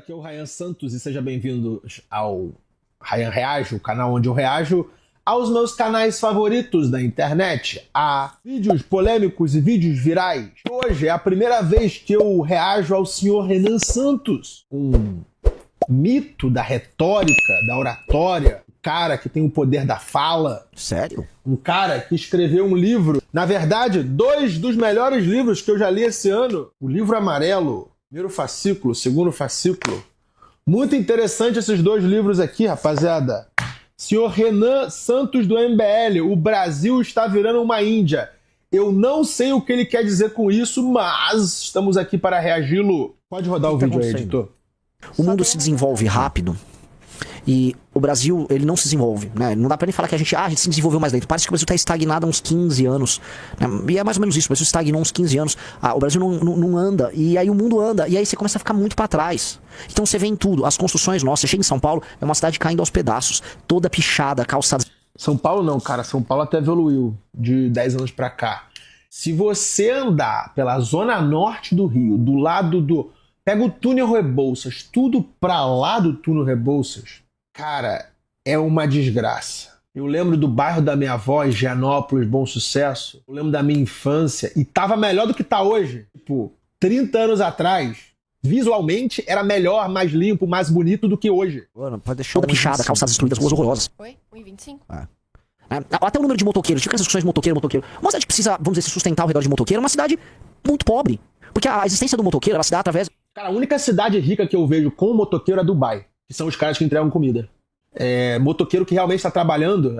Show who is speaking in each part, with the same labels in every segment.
Speaker 1: Aqui é o Ryan Santos e seja bem-vindo ao Ryan Reajo, o canal onde eu reajo aos meus canais favoritos da internet, a vídeos polêmicos e vídeos virais. Hoje é a primeira vez que eu reajo ao senhor Renan Santos, um mito da retórica, da oratória, um cara que tem o poder da fala.
Speaker 2: Sério?
Speaker 1: Um cara que escreveu um livro, na verdade, dois dos melhores livros que eu já li esse ano. O livro amarelo, primeiro fascículo, segundo fascículo. Muito interessante esses dois livros aqui, rapaziada. Senhor Renan Santos do MBL, o Brasil está virando uma Índia. Eu não sei o que ele quer dizer com isso, mas estamos aqui para reagi-lo. Pode rodar o vídeo aí, editor.
Speaker 2: O mundo se desenvolve rápido e o Brasil, ele não se desenvolve, né? Não dá pra nem falar que a gente se desenvolveu mais lento. Parece que o Brasil tá estagnado há uns 15 anos, né? E é mais ou menos isso, o Brasil estagnou uns 15 anos, o Brasil não anda, e aí o mundo anda, e aí você começa a ficar muito pra trás. Então você vê em tudo, as construções nossas, você chega em São Paulo, é uma cidade caindo aos pedaços, toda pichada, calçada.
Speaker 1: São Paulo não, cara, São Paulo até evoluiu de 10 anos pra cá. Se você andar pela zona norte do Rio, do lado do... Pega o túnel Rebouças, tudo pra lá do túnel Rebouças, cara, é uma desgraça. Eu lembro do bairro da minha avó, Higienópolis, Bom Sucesso. Eu lembro da minha infância e tava melhor do que tá hoje. Tipo, 30 anos atrás, visualmente era melhor, mais limpo, mais bonito do que hoje.
Speaker 2: Mano, pode deixar toda pichada, calçadas destruídas, ruas horrorosas.
Speaker 3: Oi? 1,25?
Speaker 2: Até o número de motoqueiros, tinha essas discussões de motoqueiro. Uma cidade que precisa, vamos dizer, se sustentar ao redor de motoqueiro, é uma cidade muito pobre. Porque a existência do motoqueiro, ela se dá através...
Speaker 1: Cara, a única cidade rica que eu vejo com motoqueiro é Dubai, que são os caras que entregam comida. Motoqueiro que realmente está trabalhando,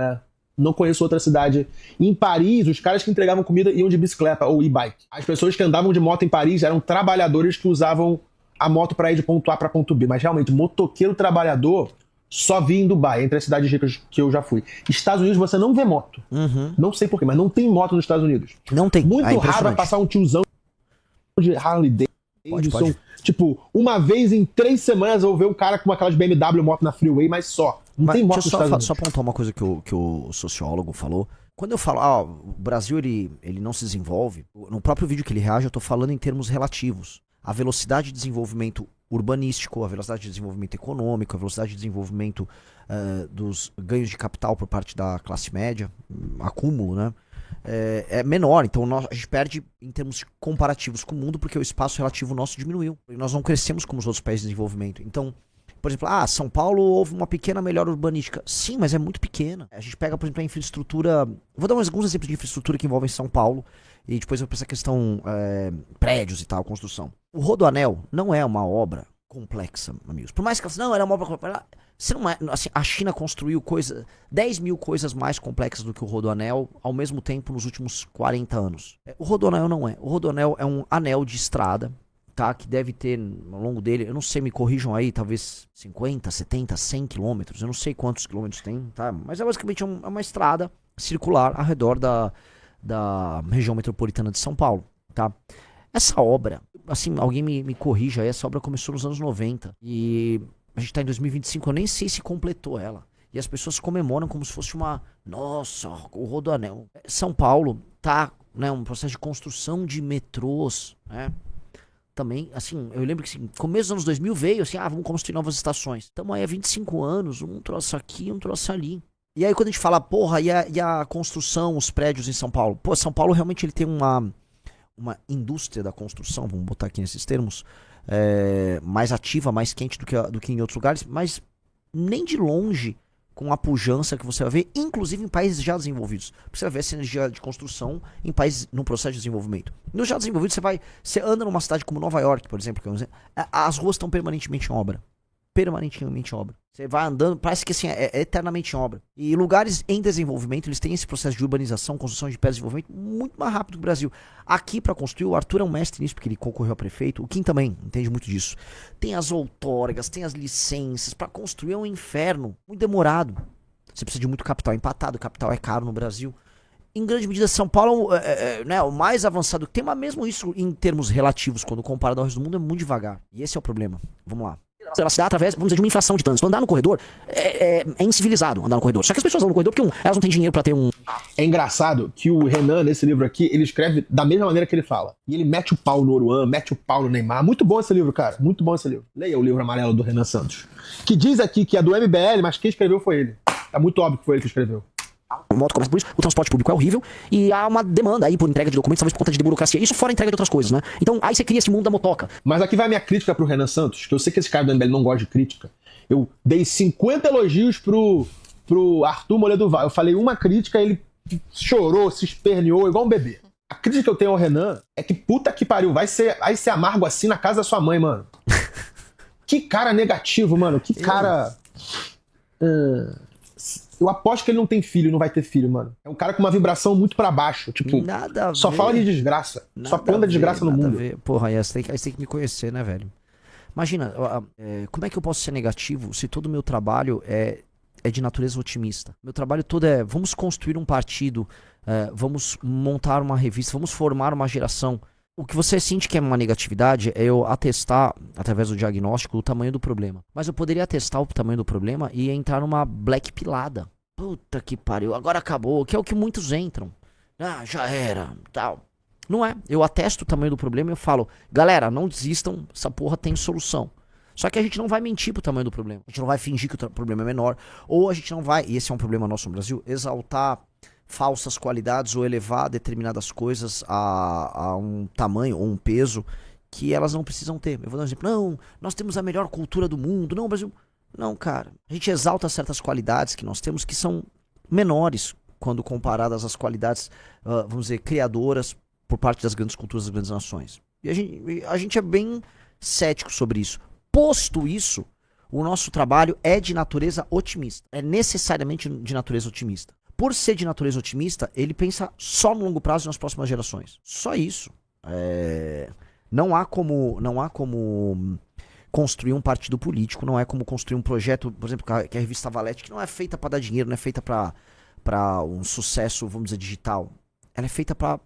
Speaker 1: não conheço outra cidade. Em Paris, os caras que entregavam comida iam de bicicleta ou e-bike. As pessoas que andavam de moto em Paris eram trabalhadores que usavam a moto para ir de ponto A para ponto B. Mas realmente, motoqueiro trabalhador só vi em Dubai, entre as cidades ricas que eu já fui. Estados Unidos você não vê moto. Não sei porquê, mas não tem moto nos Estados Unidos.
Speaker 2: Não tem.
Speaker 1: Muito raro vai passar um tiozão de Harley Davidson.
Speaker 2: Pode.
Speaker 1: Tipo, uma vez em 3 semanas eu vou ver um cara com aquelas BMW moto na freeway, mas só. Não tem moto nos Estados Unidos.
Speaker 2: Só apontar uma coisa que o sociólogo falou. Quando eu falo, o Brasil ele não se desenvolve, no próprio vídeo que ele reage, eu tô falando em termos relativos. A velocidade de desenvolvimento urbanístico, a velocidade de desenvolvimento econômico, a velocidade de desenvolvimento dos ganhos de capital por parte da classe média, acúmulo, né? É menor, então a gente perde em termos comparativos com o mundo porque o espaço relativo nosso diminuiu. E nós não crescemos como os outros países de desenvolvimento. Então, por exemplo, São Paulo houve uma pequena melhora urbanística. Sim, mas é muito pequena. A gente pega, por exemplo, a infraestrutura... Vou dar alguns exemplos de infraestrutura que envolvem São Paulo e depois eu vou pensar a questão prédios e tal, construção. O Rodoanel não é uma obra complexa, amigos. Por mais que não, era uma obra complexa. Você não é, assim, a China construiu 10 mil coisas mais complexas do que o Rodoanel ao mesmo tempo nos últimos 40 anos. O Rodoanel não é. O Rodoanel é um anel de estrada, tá? Que deve ter ao longo dele, eu não sei, me corrijam aí, talvez 50, 70, 100 quilômetros. Eu não sei quantos quilômetros tem, tá? Mas é basicamente uma estrada circular ao redor da região metropolitana de São Paulo, tá? Essa obra, assim, alguém me corrija aí, essa obra começou nos anos 90 e... A gente tá em 2025, eu nem sei se completou ela. E as pessoas comemoram como se fosse nossa, o Rodoanel. São Paulo tá, né, um processo de construção de metrôs, né? Também, assim, eu lembro que assim, começo dos anos 2000 veio assim, vamos construir novas estações. Estamos aí há 25 anos, um troço aqui, um troço ali. E aí quando a gente fala, porra, e a construção, os prédios em São Paulo? Pô, São Paulo realmente ele tem uma indústria da construção, vamos botar aqui nesses termos, mais ativa, mais quente do que em outros lugares, mas nem de longe com a pujança que você vai ver, inclusive em países já desenvolvidos. Porque você vai ver essa energia de construção em países no processo de desenvolvimento. Nos já desenvolvidos, você anda numa cidade como Nova York, por exemplo, as ruas estão permanentemente em obra. Permanentemente em obra. Você vai andando, parece que assim, é eternamente em obra. E lugares em desenvolvimento, eles têm esse processo de urbanização, construção de pés de desenvolvimento muito mais rápido que o Brasil. Aqui, para construir, o Arthur é um mestre nisso, porque ele concorreu a prefeito. O Kim também entende muito disso. Tem as outorgas, tem as licenças. Para construir é um inferno, muito demorado. Você precisa de muito capital empatado, o capital é caro no Brasil. Em grande medida, São Paulo né, o mais avançado que tem, mas mesmo isso em termos relativos, quando comparado ao resto do mundo, é muito devagar. E esse é o problema. Vamos lá. ela se dá através, vamos dizer, de uma infração de trânsito. Andar no corredor é incivilizado andar no corredor. Só que as pessoas andam no corredor porque elas não têm dinheiro pra ter um...
Speaker 1: É engraçado que o Renan, nesse livro aqui, ele escreve da mesma maneira que ele fala. E ele mete o pau no Oruan, mete o pau no Neymar. Muito bom esse livro, cara. Muito bom esse livro. Leia o livro amarelo do Renan Santos. Que diz aqui que é do MBL, mas quem escreveu foi ele. É muito óbvio que foi ele que escreveu.
Speaker 2: O moto começa por isso, o transporte público é horrível e há uma demanda aí por entrega de documentos, talvez por conta de burocracia. Isso fora a entrega de outras coisas, né? Então aí você cria esse mundo da motoca.
Speaker 1: Mas aqui vai a minha crítica pro Renan Santos, que eu sei que esse cara do MBL não gosta de crítica. Eu dei 50 elogios pro Arthur Moledo Vaz. Eu falei uma crítica, ele chorou, se esperneou, igual um bebê. A crítica que eu tenho ao Renan é que puta que pariu, vai ser amargo assim na casa da sua mãe, mano. Que cara negativo, mano. Que cara... Eu aposto que ele não tem filho, não vai ter filho, mano. É um cara com uma vibração muito pra baixo. Tipo,
Speaker 2: nada a
Speaker 1: só
Speaker 2: ver.
Speaker 1: fala de desgraça.
Speaker 2: Nada
Speaker 1: só planta desgraça no mundo.
Speaker 2: Porra, aí você tem que me conhecer, né, velho? Imagina, como é que eu posso ser negativo se todo o meu trabalho é de natureza otimista? Meu trabalho todo é, vamos construir um partido, vamos montar uma revista, vamos formar uma geração. O que você sente que é uma negatividade é eu atestar, através do diagnóstico, o tamanho do problema. Mas eu poderia atestar o tamanho do problema e entrar numa black pilada. Puta que pariu, agora acabou, que é o que muitos entram. Ah, já era, tal. Não é, eu atesto o tamanho do problema e eu falo, galera, não desistam, essa porra tem solução. Só que a gente não vai mentir pro tamanho do problema. A gente não vai fingir que o problema é menor. Ou a gente não vai, e esse é um problema nosso no Brasil, exaltar falsas qualidades ou elevar determinadas coisas a um tamanho ou um peso que elas não precisam ter. Eu vou dar um exemplo. Não, nós temos a melhor cultura do mundo. Não, Brasil... Não, cara. A gente exalta certas qualidades que nós temos que são menores quando comparadas às qualidades, vamos dizer, criadoras por parte das grandes culturas das grandes nações. E a gente é bem cético sobre isso. Posto isso, o nosso trabalho é de natureza otimista. É necessariamente de natureza otimista. Por ser de natureza otimista, ele pensa só no longo prazo e nas próximas gerações. Só isso. Não há como construir um partido político, não é como construir um projeto, por exemplo, que é a revista Valete, que não é feita para dar dinheiro, não é feita para um sucesso, vamos dizer, digital. Ela é feita para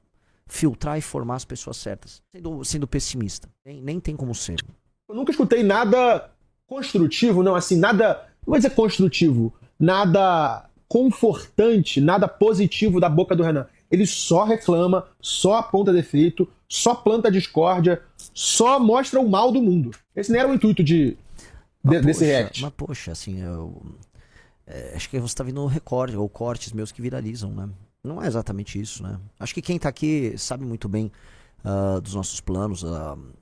Speaker 2: filtrar e formar as pessoas certas. Sendo pessimista. Nem tem como ser.
Speaker 1: Eu nunca escutei nada construtivo, não, assim, nada, não vou dizer construtivo, nada confortante, nada positivo da boca do Renan. Ele só reclama, só aponta defeito, só planta discórdia, só mostra o mal do mundo. Esse não era o intuito desse react.
Speaker 2: Mas poxa, assim, acho que você tá vendo recorde ou cortes meus que viralizam, né? Não é exatamente isso, né? Acho que quem tá aqui sabe muito bem dos nossos planos,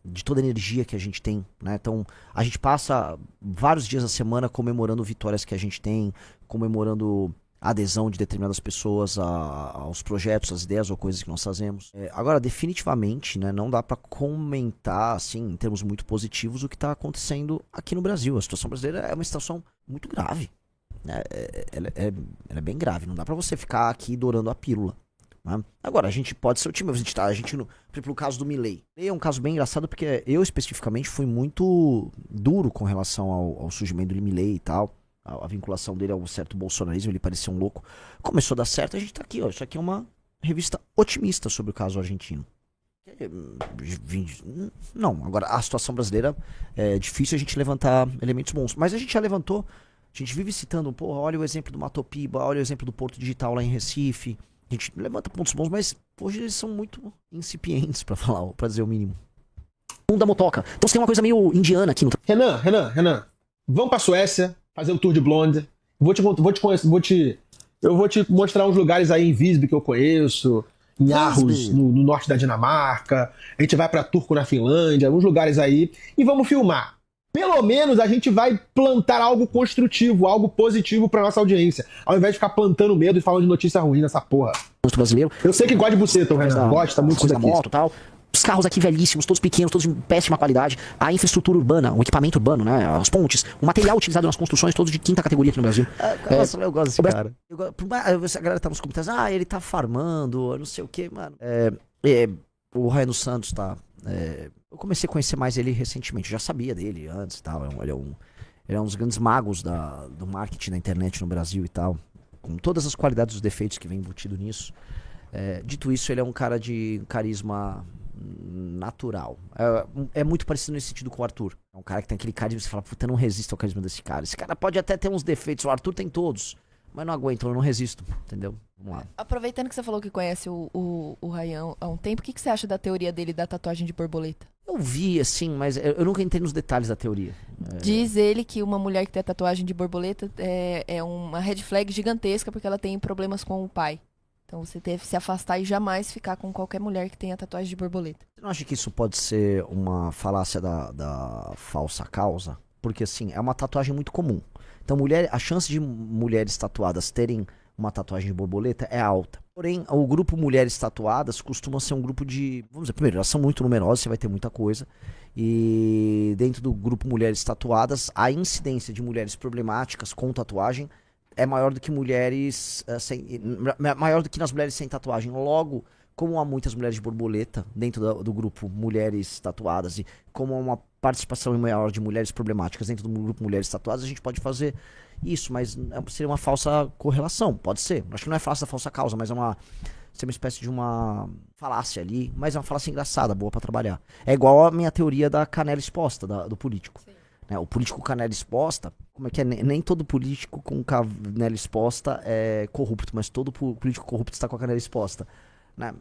Speaker 2: de toda a energia que a gente tem, né? Então, a gente passa vários dias da semana comemorando vitórias que a gente tem, comemorando a adesão de determinadas pessoas aos projetos, às ideias ou coisas que nós fazemos. Agora, definitivamente, né, não dá para comentar, assim, em termos muito positivos, o que está acontecendo aqui no Brasil. A situação brasileira é uma situação muito grave. Ela é bem grave. Não dá para você ficar aqui dourando a pílula. Né? Agora, a gente pode ser otimista. Por exemplo, o caso do Milei. É um caso bem engraçado porque eu, especificamente, fui muito duro com relação ao surgimento do Milei e tal. A vinculação dele ao certo bolsonarismo, ele parecia um louco. Começou a dar certo, a gente tá aqui, ó. Isso aqui é uma revista otimista sobre o caso argentino. Não, agora a situação brasileira é difícil a gente levantar elementos bons. Mas a gente já levantou, a gente vive citando, porra, olha o exemplo do Matopiba, olha o exemplo do Porto Digital lá em Recife. A gente levanta pontos bons, mas hoje eles são muito incipientes, pra dizer o mínimo. Mundo da motoca. Então você tem uma coisa meio indiana aqui no...
Speaker 1: Renan, vamos pra Suécia, fazer um tour de blonde. Eu vou te mostrar uns lugares aí em Visby que eu conheço, em Aarhus, no norte da Dinamarca. A gente vai pra Turku na Finlândia, alguns lugares aí, e vamos filmar. Pelo menos a gente vai plantar algo construtivo, algo positivo pra nossa audiência, ao invés de ficar plantando medo e falando de notícia ruim nessa porra.
Speaker 2: Brasileiro.
Speaker 1: Eu sei que gosta de buceta, Renan. Gosta muito
Speaker 2: coisa
Speaker 1: daqui.
Speaker 2: Da moto, tal. Os carros aqui velhíssimos, todos pequenos, todos de péssima qualidade. A infraestrutura urbana, o equipamento urbano, né? As pontes, o material utilizado nas construções, todos de quinta categoria aqui no Brasil.
Speaker 3: Nossa, eu gosto desse cara.
Speaker 2: A galera tá nos comentários, ele tá farmando, não sei o que, mano. O Raiano Santos tá... eu comecei a conhecer mais ele recentemente, eu já sabia dele antes e tal. Ele é um dos grandes magos do marketing da internet no Brasil e tal. Com todas as qualidades e os defeitos que vem embutido nisso. Dito isso, ele é um cara de carisma natural. É muito parecido nesse sentido com o Arthur. É um cara que tem aquele carisma, você fala, puta, eu não resisto ao carisma desse cara. Esse cara pode até ter uns defeitos, o Arthur tem todos, mas não aguento, eu não resisto, entendeu? Vamos lá.
Speaker 3: Aproveitando que você falou que conhece o Ryan há um tempo, o que você acha da teoria dele da tatuagem de borboleta?
Speaker 2: Eu vi, assim, mas eu nunca entrei nos detalhes da teoria.
Speaker 3: Diz ele que uma mulher que tem a tatuagem de borboleta é uma red flag gigantesca porque ela tem problemas com o pai. Então você deve se afastar e jamais ficar com qualquer mulher que tenha tatuagem de borboleta.
Speaker 2: Você não acha que isso pode ser uma falácia da falsa causa? Porque, assim, é uma tatuagem muito comum. Então, a chance de mulheres tatuadas terem uma tatuagem de borboleta é alta. Porém, o grupo Mulheres Tatuadas costuma ser um grupo de... Vamos dizer, primeiro, elas são muito numerosas, você vai ter muita coisa. E dentro do grupo Mulheres Tatuadas, a incidência de mulheres problemáticas com tatuagem é maior do que maior do que nas mulheres sem tatuagem. Logo, como há muitas mulheres de borboleta dentro do grupo Mulheres Tatuadas e como há uma participação maior de mulheres problemáticas dentro do grupo Mulheres Tatuadas, a gente pode fazer isso, mas seria uma falsa correlação, pode ser. Acho que não é falsa da falsa causa, mas seria uma espécie de uma falácia ali, mas é uma falácia engraçada, boa pra trabalhar. É igual a minha teoria da canela exposta, do político. Né, o político com canela exposta, como é que é? Nem todo político com canela exposta é corrupto, mas todo político corrupto está com a canela exposta. Né?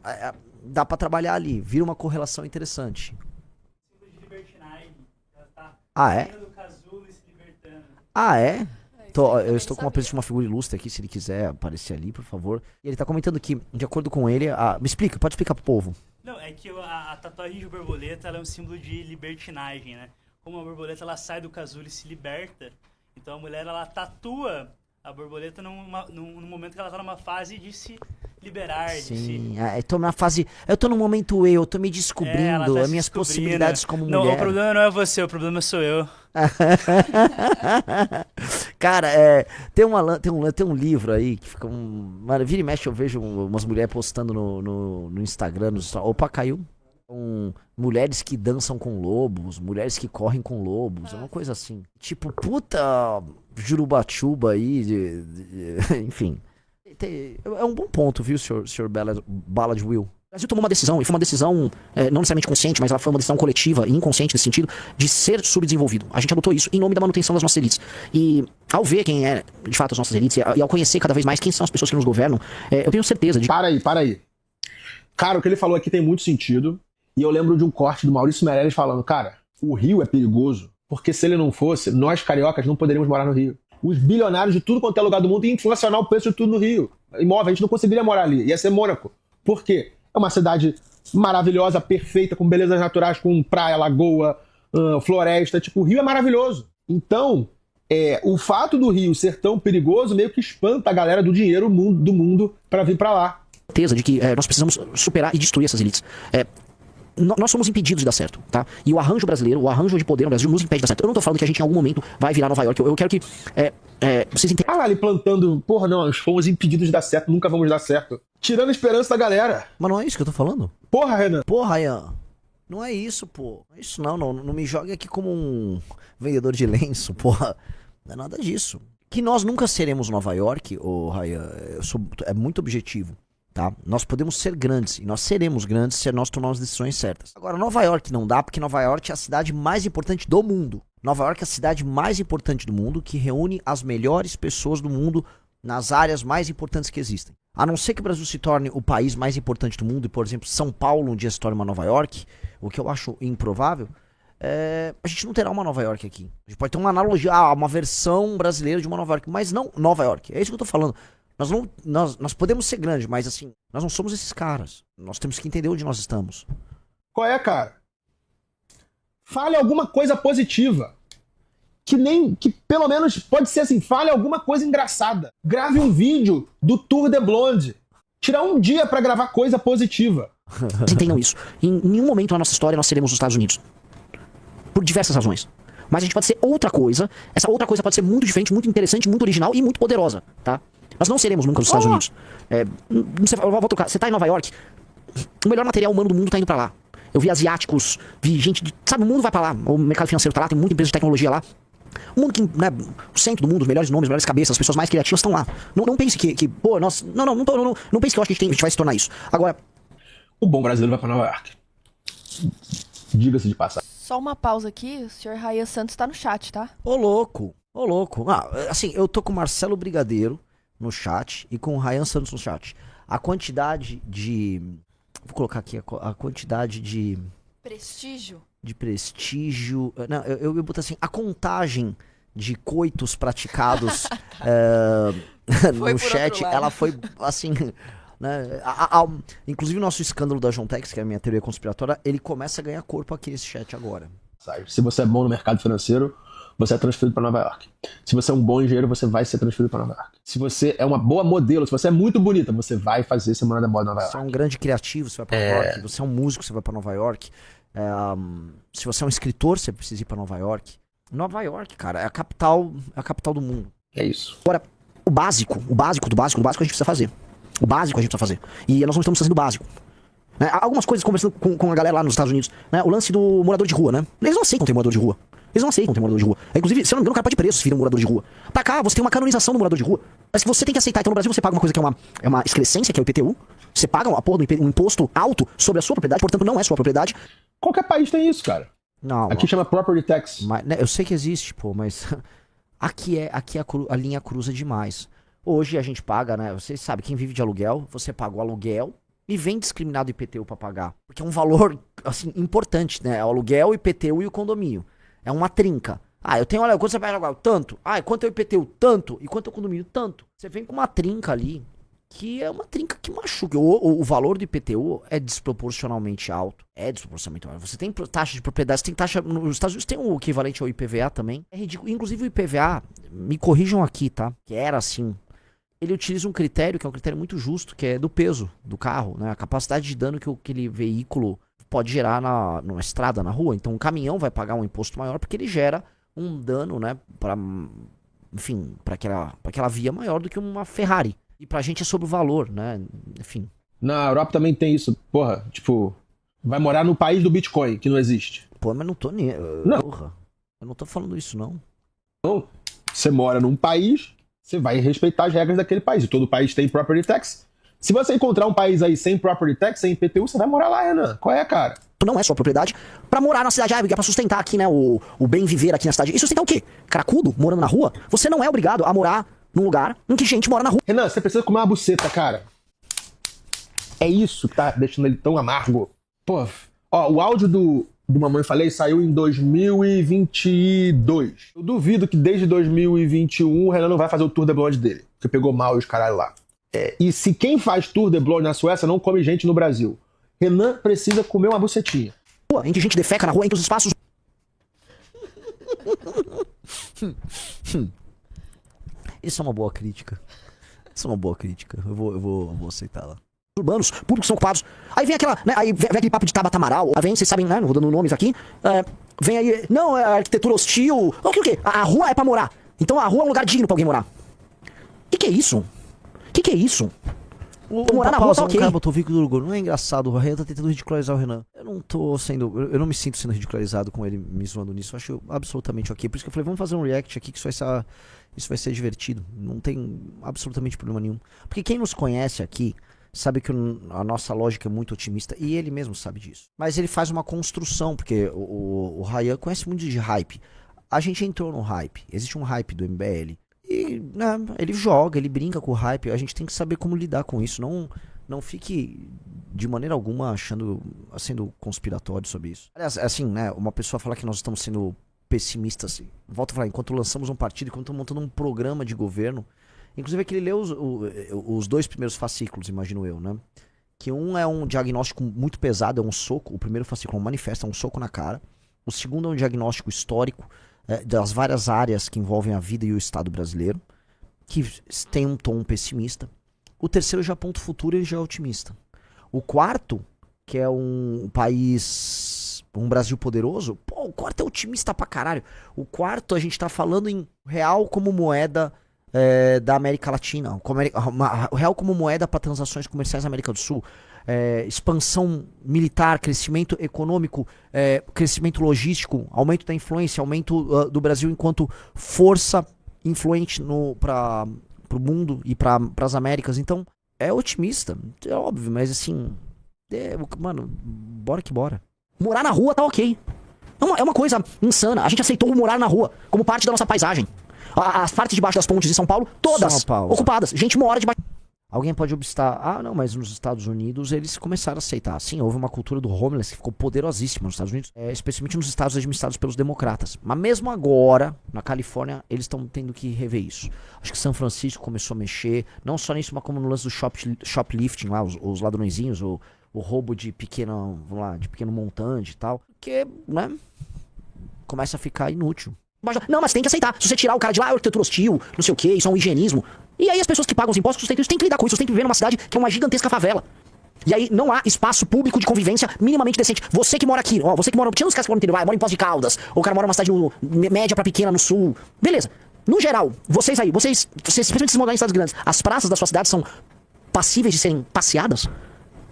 Speaker 2: Dá pra trabalhar ali, vira uma correlação interessante. Ah, é? Ah, é? Eu estou com uma presença de uma figura ilustre aqui, se ele quiser aparecer ali, por favor. E ele tá comentando que, de acordo com ele, me explica, pode explicar pro povo.
Speaker 4: Não, é que a tatuagem de borboleta ela é um símbolo de libertinagem, né? Como a borboleta ela sai do casulo e se liberta, então a mulher ela tatua a borboleta num momento que ela tá numa fase de se liberar.
Speaker 2: Sim, eu tô num momento eu tô me descobrindo, as minhas possibilidades como mulher.
Speaker 4: Não, o problema não é você, o problema sou eu.
Speaker 2: Cara, tem um livro aí que fica mano, vira e mexe eu vejo umas mulheres postando no Instagram, opa, caiu. Mulheres que dançam com lobos, mulheres que correm com lobos, é uma coisa assim. Tipo, puta jurubachuba aí, enfim. É um bom ponto, viu, senhor Ballad Will? O Brasil tomou uma decisão, e foi uma decisão não necessariamente consciente, mas ela foi uma decisão coletiva e inconsciente nesse sentido, de ser subdesenvolvido. A gente adotou isso em nome da manutenção das nossas elites. E ao ver quem é, de fato, as nossas elites, e ao conhecer cada vez mais quem são as pessoas que nos governam, eu tenho certeza de...
Speaker 1: Para aí. Cara, o que ele falou aqui tem muito sentido. E eu lembro de um corte do Maurício Meirelles falando, cara, o Rio é perigoso, porque se ele não fosse, nós cariocas não poderíamos morar no Rio. Os bilionários de tudo quanto é lugar do mundo iam inflacionar o preço de tudo no Rio. Imóvel, a gente não conseguiria morar ali, ia ser Mônaco. Por quê? É uma cidade maravilhosa, perfeita, com belezas naturais, com praia, lagoa, floresta, tipo, o Rio é maravilhoso. Então, o fato do Rio ser tão perigoso meio que espanta a galera do dinheiro do mundo para vir para lá.
Speaker 2: Certeza de que nós precisamos superar e destruir essas elites. Nós somos impedidos de dar certo, tá? E o arranjo brasileiro, o arranjo de poder no Brasil nos impede de dar certo. Eu não tô falando que a gente em algum momento vai virar Nova York. Eu quero que vocês entendam.
Speaker 1: Ah, ali plantando, porra, não, nós fomos impedidos de dar certo, nunca vamos dar certo. Tirando a esperança da galera.
Speaker 2: Mas não é isso que eu tô falando?
Speaker 1: Porra, Renan.
Speaker 2: Porra, Ian. Não é isso, pô. Não é isso não me jogue aqui como um vendedor de lenço, porra. Não é nada disso. Que nós nunca seremos Nova York, Ryan, é muito objetivo. Tá? Nós podemos ser grandes, e nós seremos grandes se nós tomarmos decisões certas. Agora, Nova York não dá, porque Nova York é a cidade mais importante do mundo. Nova York é a cidade mais importante do mundo, que reúne as melhores pessoas do mundo nas áreas mais importantes que existem. A não ser que o Brasil se torne o país mais importante do mundo, e, por exemplo, São Paulo um dia se torne uma Nova York, o que eu acho improvável, a gente não terá uma Nova York aqui. A gente pode ter uma analogia, uma versão brasileira de uma Nova York, mas não Nova York. É isso que eu tô falando. Nós podemos ser grandes, mas assim, nós não somos esses caras. Nós temos que entender onde nós estamos.
Speaker 1: Qual é, cara? Fale alguma coisa positiva. Que pelo menos pode ser assim, fale alguma coisa engraçada. Grave um vídeo do Tour de Blonde. Tirar um dia pra gravar coisa positiva.
Speaker 2: Vocês entendam isso. Em nenhum momento na nossa história nós seremos os Estados Unidos. Por diversas razões. Mas a gente pode ser outra coisa. Essa outra coisa pode ser muito diferente, muito interessante, muito original e muito poderosa, tá? Nós não seremos nunca os Estados Unidos. Eu vou trocar. Você tá em Nova York, o melhor material humano do mundo tá indo pra lá. Eu vi asiáticos, vi gente sabe, o mundo vai pra lá. O mercado financeiro tá lá, tem muita empresa de tecnologia lá. O mundo que, né, o centro do mundo, os melhores nomes, as melhores cabeças, as pessoas mais criativas estão lá. Não pense que pô, nós... Não pense que eu acho que a gente vai se tornar isso. Agora...
Speaker 1: O bom brasileiro vai pra Nova York. Diga-se de passagem.
Speaker 3: Só uma pausa aqui, o senhor Raia Santos tá no chat, tá?
Speaker 2: Ô louco, ô louco. Ah, assim, eu tô com o Marcelo Brigadeiro no chat e com o Ryan Santos no chat. A quantidade de... Vou colocar aqui a quantidade de...
Speaker 3: Prestígio.
Speaker 2: De prestígio... Não, eu boto assim, a contagem de coitos praticados no chat, ela foi assim... Né, inclusive o nosso escândalo da Jontex, que é a minha teoria conspiratória, ele começa a ganhar corpo aqui nesse chat agora.
Speaker 1: Se você é bom no mercado financeiro, você é transferido para Nova York. Se você é um bom engenheiro, você vai ser transferido para Nova York. Se você é uma boa modelo, se você é muito bonita, você vai fazer Semana da Moda em Nova York.
Speaker 2: Se você é um grande criativo, você vai para Nova York. Se você é um músico, você vai para Nova York. Se você é um escritor, você precisa ir para Nova York. Nova York, cara, é a capital do mundo.
Speaker 1: É isso.
Speaker 2: Agora, o básico a gente precisa fazer. O básico a gente precisa fazer. E nós não estamos fazendo o básico. Né? Algumas coisas conversando com a galera lá nos Estados Unidos. Né? O lance do morador de rua, né? Eles não aceitam ter morador de rua. Eles não aceitam ter morador de rua. Inclusive, se eu não me engano, o cara pode ir preso se vira um morador de rua. Pra cá, você tem uma canonização do morador de rua. Mas que você tem que aceitar. Então no Brasil você paga uma coisa que é uma excrescência, que é o IPTU. Você paga um imposto alto sobre a sua propriedade, portanto não é sua propriedade.
Speaker 1: Qualquer país tem isso, cara.
Speaker 2: Não.
Speaker 1: Aqui chama property tax.
Speaker 2: Mas, né, eu sei que existe, pô, mas aqui a linha cruza demais. Hoje a gente paga, né? Vocês sabem, quem vive de aluguel, você paga o aluguel e vem discriminado IPTU pra pagar. Porque é um valor, assim, importante, né? O aluguel, o IPTU e o condomínio. É uma trinca. Ah, eu tenho, olha, quanto você paga aluguel? Tanto. Ah, e quanto é o IPTU? Tanto. E quanto é o condomínio? Tanto. Você vem com uma trinca ali, que é uma trinca que machuca. O valor do IPTU é desproporcionalmente alto. É desproporcionalmente alto. Você tem taxa de propriedade, você tem taxa... Nos Estados Unidos tem o equivalente ao IPVA também. É ridículo. Inclusive o IPVA, me corrijam aqui, tá? Que era assim... Ele utiliza um critério, que é um critério muito justo, que é do peso do carro, né? A capacidade de dano que aquele veículo pode gerar numa estrada, na rua. Então, um caminhão vai pagar um imposto maior porque ele gera um dano, né? Enfim, para aquela via maior do que uma Ferrari. E pra gente é sobre o valor, né? Enfim.
Speaker 1: Na Europa também tem isso. Porra, tipo, vai morar no país do Bitcoin, que não existe.
Speaker 2: Pô, mas não tô nem...
Speaker 1: Não.
Speaker 2: Porra, eu não tô falando isso, não.
Speaker 1: Então, você mora num país... Você vai respeitar as regras daquele país. E todo país tem property tax. Se você encontrar um país aí sem property tax, sem IPTU, você vai morar lá, Renan. Qual é, cara?
Speaker 2: Não é sua propriedade pra morar na cidade. É pra sustentar aqui, né, o bem viver aqui na cidade. E sustentar o quê? Cracudo, morando na rua? Você não é obrigado a morar num lugar em que gente mora na rua.
Speaker 1: Renan, você precisa comer uma buceta, cara. É isso que tá deixando ele tão amargo. Pô, ó, o áudio do Mamãe Falei saiu em 2022. Eu duvido que desde 2021 o Renan não vai fazer o Tour de Blonde dele, porque pegou mal os caralho lá. E se quem faz Tour de Blonde na Suécia não come gente no Brasil, Renan precisa comer uma bucetinha.
Speaker 2: Em que gente defeca na rua, entre os espaços... Isso é uma boa crítica. Isso é uma boa crítica. Eu vou aceitar lá. Urbanos, públicos são ocupados. Aí vem aquela, né, aí vem aquele papo de Tabata Amaral. Aí vem, vocês sabem, né, não vou dando nomes aqui. Vem aí, não, é arquitetura hostil. O quê? A rua é pra morar. Então a rua é um lugar digno pra alguém morar. Que é isso? Que é isso? Morar na rua tá ok. O cara botou o Victor Hugo. Não é engraçado, o Renan tá tentando ridicularizar o Renan. Eu não me sinto sendo ridicularizado com ele me zoando nisso. Eu acho absolutamente ok. Por isso que eu falei, vamos fazer um react aqui que isso vai ser divertido. Não tem absolutamente problema nenhum. Porque quem nos conhece aqui sabe que a nossa lógica é muito otimista e ele mesmo sabe disso. Mas ele faz uma construção, porque o Ryan conhece muito de hype. A gente entrou no hype. Existe um hype do MBL. E né, ele joga, ele brinca com o hype. A gente tem que saber como lidar com isso. Não fique de maneira alguma sendo conspiratório sobre isso. Aliás, assim, né, uma pessoa falar que nós estamos sendo pessimistas. Volto a falar, enquanto lançamos um partido, enquanto estamos montando um programa de governo. Inclusive é que ele leu os dois primeiros fascículos, imagino eu, né? Que um é um diagnóstico muito pesado, é um soco. O primeiro fascículo é um manifesto, é um soco na cara. O segundo é um diagnóstico histórico das várias áreas que envolvem a vida e o Estado brasileiro, que tem um tom pessimista. O terceiro já aponta o futuro e já é otimista. O quarto, que é um país, um Brasil poderoso, pô, o quarto é otimista pra caralho. O quarto a gente tá falando em real como moeda da América Latina, o real como moeda para transações comerciais na América do Sul, expansão militar, crescimento econômico, crescimento logístico, aumento da influência, aumento do Brasil enquanto força influente para o mundo e para as Américas. Então, é otimista, é óbvio, mas assim, mano, bora que bora. Morar na rua tá ok. É uma coisa insana. A gente aceitou morar na rua como parte da nossa paisagem. As partes debaixo das pontes de São Paulo, todas ocupadas. Gente mora debaixo. Alguém pode obstar, não, mas nos Estados Unidos eles começaram a aceitar. Sim, houve uma cultura do homeless que ficou poderosíssima nos Estados Unidos, especialmente nos estados administrados pelos democratas. Mas mesmo agora, na Califórnia, eles estão tendo que rever isso. Acho que São Francisco começou a mexer, não só nisso, mas como no lance do shoplifting lá, os ladrõezinhos, o roubo de pequeno montante e tal. Que, né, começa a ficar inútil. Não, mas tem que aceitar. Se você tirar o cara de lá, arquitetura hostil, não sei o que, isso é um higienismo. E aí as pessoas que pagam os impostos têm que lidar com isso, têm que viver numa cidade que é uma gigantesca favela. E aí não há espaço público de convivência minimamente decente. Você que mora aqui, você que mora... Tinha uns caras que moram no interior, mora em Poços de Caldas, ou o cara mora numa cidade média pra pequena no sul. Beleza. No geral, vocês, especialmente se morar em cidades grandes, as praças da sua cidade são passíveis de serem passeadas?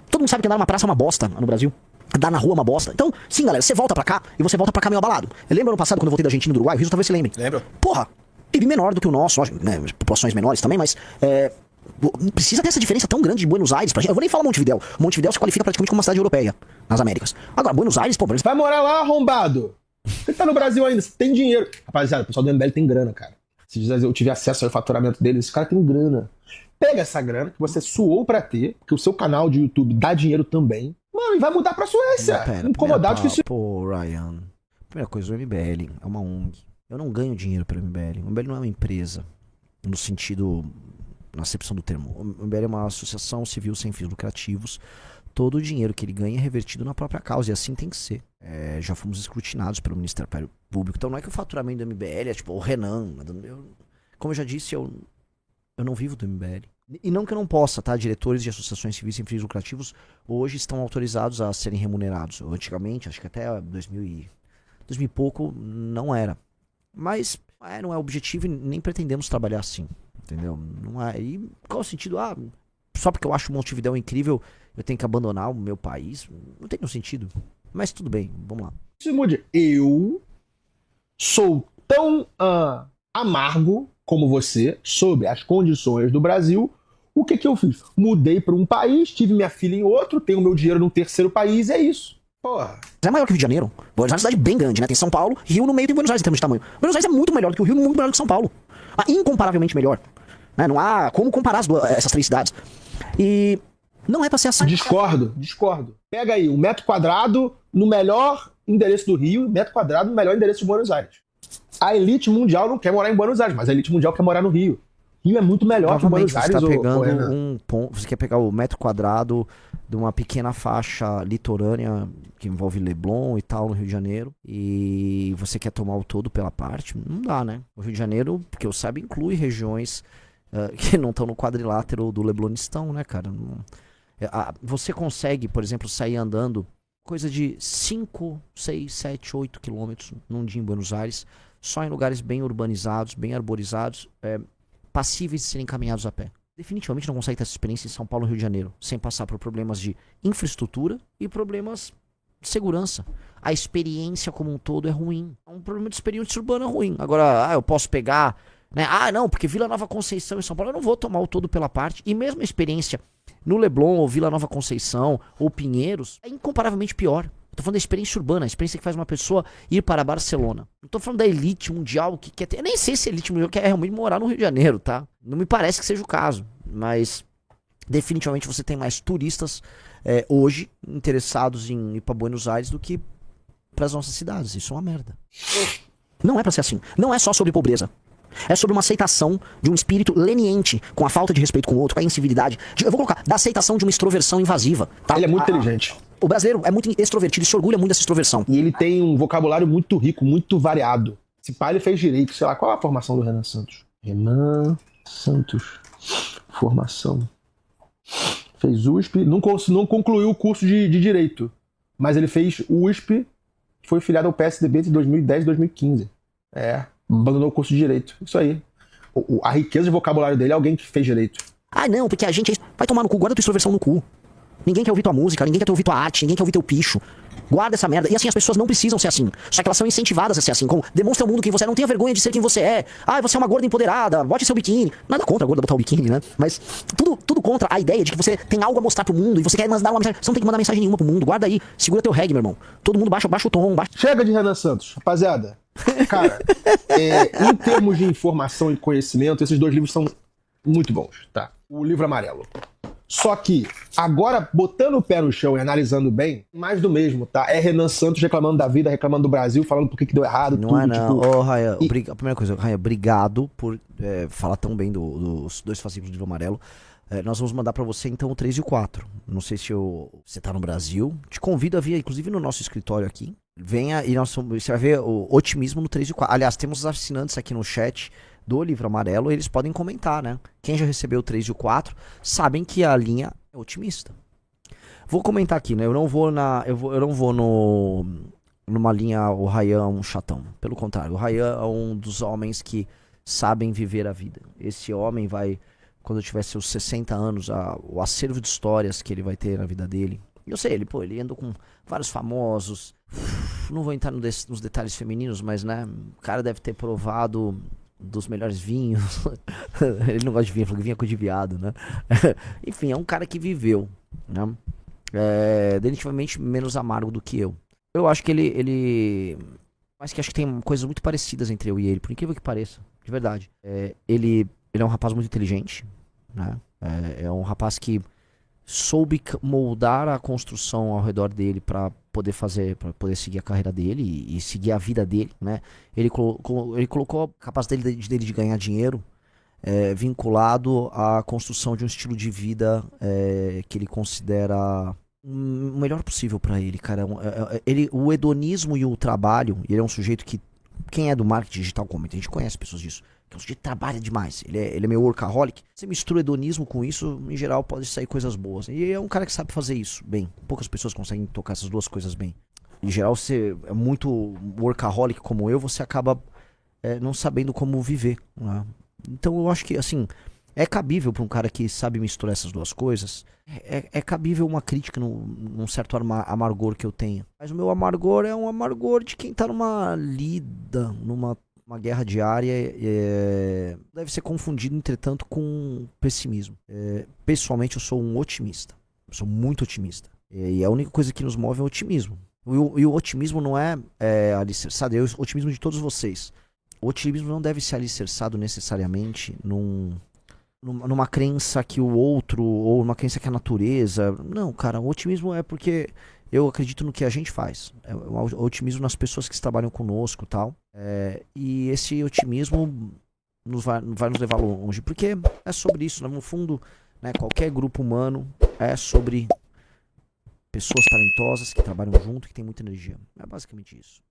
Speaker 2: Todo mundo sabe que andar numa praça é uma bosta no Brasil. Andar na rua é uma bosta. Então, sim, galera, você volta pra cá e você volta pra cá meio abalado. Eu lembro ano passado, quando eu voltei da Argentina e do Uruguai, o Rio talvez se lembre.
Speaker 1: Lembro.
Speaker 2: Porra, PIB menor do que o nosso, lógico, né, populações menores também, mas precisa ter essa diferença tão grande de Buenos Aires pra gente. Eu vou nem falar Montevidéu. Montevidéu se qualifica praticamente como uma cidade europeia nas Américas. Agora, Buenos Aires, pô,
Speaker 1: vai morar lá, arrombado. Você tá no Brasil ainda, você tem dinheiro. Rapaziada, o pessoal do MBL tem grana, cara. Se eu tive acesso ao faturamento deles, esse cara tem grana. Pega essa grana que você suou pra ter, que o seu canal de YouTube dá dinheiro também. Mano, e vai mudar pra Suécia. Incomodado que isso.
Speaker 2: Pô, Ryan. Primeira coisa, o MBL é uma ONG. Eu não ganho dinheiro pelo MBL. O MBL não é uma empresa, no sentido, na acepção do termo. O MBL é uma associação civil sem fins lucrativos. Todo o dinheiro que ele ganha é revertido na própria causa, e assim tem que ser. Já fomos escrutinados pelo Ministério Público. Então não é que o faturamento do MBL é tipo o Renan. Como eu já disse, eu não vivo do MBL. E não que eu não possa, tá? Diretores de associações civis sem fins lucrativos hoje estão autorizados a serem remunerados. Antigamente, acho que até 2000 e pouco, não era. Mas não é objetivo e nem pretendemos trabalhar assim, entendeu? Não é. E qual o sentido? Só porque eu acho Montevidéu incrível, eu tenho que abandonar o meu país? Não tem nenhum sentido. Mas tudo bem, vamos lá.
Speaker 1: Eu sou tão amargo como você sobre as condições do Brasil. O que eu fiz? Mudei para um país, tive minha filha em outro, tenho meu dinheiro num terceiro país, é isso. Porra.
Speaker 2: É maior que o Rio de Janeiro. Buenos Aires é uma cidade bem grande, né? Tem São Paulo, Rio no meio tem Buenos Aires em termos de tamanho. Buenos Aires é muito melhor do que o Rio, muito melhor do que São Paulo. Incomparavelmente melhor. Né? Não há como comparar essas três cidades. E não é pra ser assim.
Speaker 1: Discordo. Pega aí, 1 metro quadrado no melhor endereço do Rio, 1 metro quadrado no melhor endereço de Buenos Aires. A elite mundial não quer morar em Buenos Aires, mas a elite mundial quer morar no Rio. Rio é muito melhor que Buenos Aires.
Speaker 2: Você tá pegando você quer pegar o metro quadrado de uma pequena faixa litorânea que envolve Leblon e tal no Rio de Janeiro, e você quer tomar o todo pela parte? Não dá, né? O Rio de Janeiro, porque eu saiba, inclui regiões que não estão no quadrilátero do Leblonistão, né, cara? Você consegue, por exemplo, sair andando coisa de 5, 6, 7, 8 quilômetros num dia em Buenos Aires, só em lugares bem urbanizados, bem arborizados, passíveis de serem caminhados a pé. Definitivamente não consegue ter essa experiência em São Paulo e Rio de Janeiro, sem passar por problemas de infraestrutura e problemas de segurança. A experiência como um todo é ruim. É um problema de experiência urbana ruim. Agora, eu posso pegar, né? Não, porque Vila Nova Conceição em São Paulo, eu não vou tomar o todo pela parte. E mesmo a experiência no Leblon, ou Vila Nova Conceição, ou Pinheiros, é incomparavelmente pior. Eu tô falando da experiência urbana, a experiência que faz uma pessoa ir para Barcelona. Não tô falando da elite mundial que quer ter... Eu nem sei se a elite mundial quer realmente morar no Rio de Janeiro, tá? Não me parece que seja o caso. Mas definitivamente você tem mais turistas hoje interessados em ir para Buenos Aires do que para as nossas cidades. Isso é uma merda. Não é pra ser assim. Não é só sobre pobreza. É sobre uma aceitação de um espírito leniente, com a falta de respeito com o outro, com a incivilidade. Eu vou colocar, da aceitação de uma extroversão invasiva. Tá?
Speaker 1: Ele é muito inteligente.
Speaker 2: O brasileiro é muito extrovertido e se orgulha muito dessa extroversão.
Speaker 1: E ele tem um vocabulário muito rico, muito variado. Esse pai ele fez direito, sei lá, qual é a formação do Renan Santos? Renan Santos. Formação. Fez USP, não concluiu o curso de direito. Mas ele fez USP, foi filiado ao PSDB entre 2010 e 2015. Abandonou o curso de direito. Isso aí. A riqueza de vocabulário dele é alguém que fez direito.
Speaker 2: Não, porque a gente vai tomar no cu, guarda tua extroversão no cu. Ninguém quer ouvir tua música, ninguém quer ouvir tua arte, ninguém quer ouvir teu picho. Guarda essa merda. E assim, as pessoas não precisam ser assim. Só que elas são incentivadas a ser assim. Demonstra ao mundo quem você é. Não tenha vergonha de ser quem você é. Você é uma gorda empoderada. Bote seu biquíni. Nada contra a gorda botar o biquíni, né? Mas tudo contra a ideia de que você tem algo a mostrar pro mundo e você quer mandar uma mensagem. Você não tem que mandar mensagem nenhuma pro mundo. Guarda aí. Segura teu reggae, meu irmão. Todo mundo baixa o tom.
Speaker 1: Chega de Renan Santos. Rapaziada, cara, em termos de informação e conhecimento, esses 2 livros são muito bons, tá? O livro amarelo. Só que, agora, botando o pé no chão e analisando bem, mais do mesmo, tá? É Renan Santos reclamando da vida, reclamando do Brasil, falando por que deu errado,
Speaker 2: não
Speaker 1: tudo,
Speaker 2: é, não.
Speaker 1: tipo...
Speaker 2: Raya, a primeira coisa, Raya, obrigado por falar tão bem dos 2 fascículos do livro amarelo. Nós vamos mandar pra você, então, o 3 e o 4. Não sei se você tá no Brasil. Te convido a vir, inclusive, no nosso escritório aqui. Venha e você vai ver o otimismo no 3 e o 4. Aliás, temos os assinantes aqui no chat do livro amarelo, eles podem comentar, né? Quem já recebeu o 3 e o 4 sabem que a linha é otimista. Vou comentar aqui, né? Eu não vou numa linha o Ryan um chatão. Pelo contrário, o Ryan é um dos homens que sabem viver a vida. Esse homem vai, quando tiver seus 60 anos, o acervo de histórias que ele vai ter na vida dele. Eu sei, ele andou com vários famosos. Não vou entrar nos detalhes femininos, mas, né? O cara deve ter provado dos melhores vinhos. Ele não gosta de vinho, falou que vinho é coisa de viado, né? Enfim, é um cara que viveu, né? Definitivamente menos amargo do que eu. Eu acho que ele mas que acho que tem coisas muito parecidas entre eu e ele, por incrível que pareça, de verdade. Ele é um rapaz muito inteligente, né? É um rapaz que soube moldar a construção ao redor dele para poder seguir a carreira dele e seguir a vida dele, né? Ele colocou a capacidade dele de ganhar dinheiro vinculado à construção de um estilo de vida que ele considera o melhor possível para ele, cara. O hedonismo e o trabalho, ele é um sujeito que, quem é do marketing digital comenta, a gente conhece pessoas disso, que é um sujeito que trabalha demais, ele é meio workaholic. Você mistura hedonismo com isso, em geral pode sair coisas boas. E é um cara que sabe fazer isso bem. Poucas pessoas conseguem tocar essas 2 coisas bem. Em geral, você é muito workaholic como eu, você acaba não sabendo como viver, né? Então eu acho que, assim, é cabível para um cara que sabe misturar essas 2 coisas, é cabível uma crítica num certo amargor que eu tenho. Mas o meu amargor é um amargor de quem tá numa lida, numa guerra diária, deve ser confundido, entretanto, com pessimismo. Pessoalmente, eu sou um otimista. Eu sou muito otimista. E a única coisa que nos move é o otimismo. E o otimismo não é alicerçado, é o otimismo de todos vocês. O otimismo não deve ser alicerçado necessariamente numa crença que o outro, ou numa crença que a natureza... Não, cara, o otimismo é porque eu acredito no que a gente faz. É o otimismo nas pessoas que trabalham conosco e tal. E esse otimismo vai nos levar longe, porque é sobre isso, né? No fundo, né, qualquer grupo humano é sobre pessoas talentosas que trabalham junto, que tem muita energia. É basicamente isso.